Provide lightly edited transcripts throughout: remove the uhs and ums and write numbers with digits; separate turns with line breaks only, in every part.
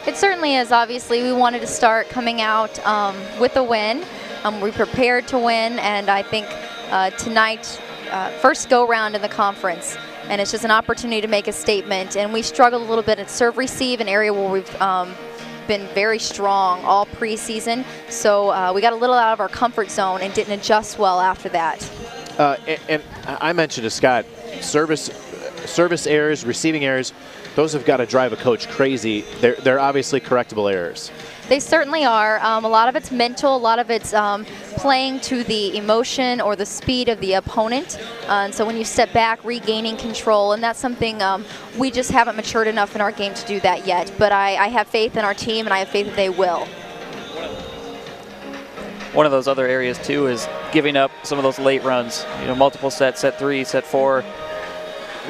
It certainly is. Obviously, we wanted to start coming out with a win. We prepared to win, and I think tonight, first go-round in the conference, and it's just an opportunity to make a statement. And we struggled a little bit at serve-receive, an area where we've been very strong all preseason. So we got a little out of our comfort zone and didn't adjust well after that.
And I mentioned to Scott, service errors, receiving errors, those have got to drive a coach crazy. They're obviously correctable errors.
They certainly are. A lot of it's mental, a lot of it's playing to the emotion or the speed of the opponent. And so when you step back, regaining control, and that's something we just haven't matured enough in our game to do that yet. But I have faith in our team, and I have faith that they will.
One of those other areas, too, is giving up some of those late runs. You know, multiple sets, set 3, set 4,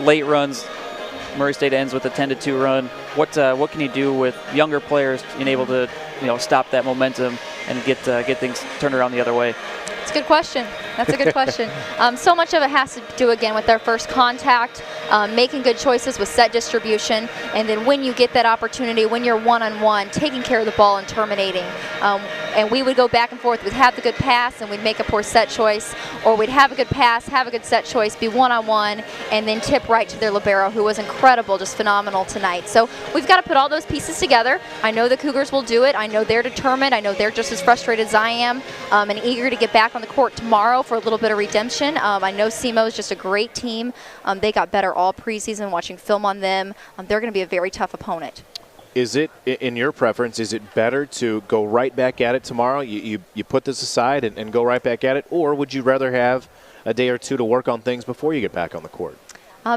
late runs. Murray State ends with a 10-2 run. What can you do with younger players being able to, stop that momentum and get things turned around the other way?
It's a good question. That's a good question. So much of it has to do, again, with their first contact, making good choices with set distribution, and then when you get that opportunity, when you're one-on-one, taking care of the ball and terminating. And we would go back and forth. We'd have the good pass, and we'd make a poor set choice, or we'd have a good pass, have a good set choice, be one-on-one, and then tip right to their libero, who was incredible, just phenomenal tonight. So we've got to put all those pieces together. I know the Cougars will do it. I know they're determined. I know they're just as frustrated as I am, and eager to get back on the court tomorrow for a little bit of redemption. I know SEMO is just a great team. They got better all preseason, watching film on them. They're going to be a very tough opponent.
Is it, in your preference, is it better to go right back at it tomorrow? You put this aside and go right back at it, or would you rather have a day or two to work on things before you get back on the court?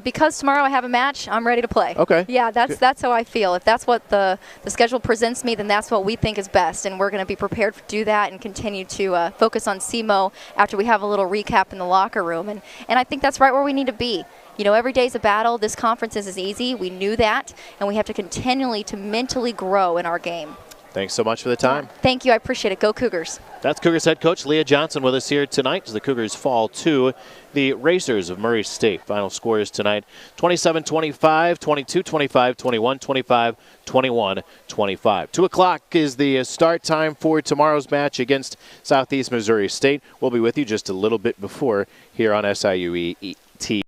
Because tomorrow I have a match, I'm ready to play.
Okay.
Yeah, that's how I feel. If that's what the schedule presents me, then that's what we think is best, and we're going to be prepared to do that and continue to focus on SEMO after we have a little recap in the locker room. And I think that's right where we need to be. Every day's a battle. This conference isn't easy. We knew that, and we have to continually to mentally grow in our game.
Thanks so much for the time.
Thank you. I appreciate it. Go Cougars.
That's Cougars head coach Leah Johnson with us here tonight as the Cougars fall to the Racers of Murray State. Final scores tonight, 27-25, 22-25, 21-25, 21-25. 2 o'clock is the start time for tomorrow's match against Southeast Missouri State. We'll be with you just a little bit before here on SIUE TV.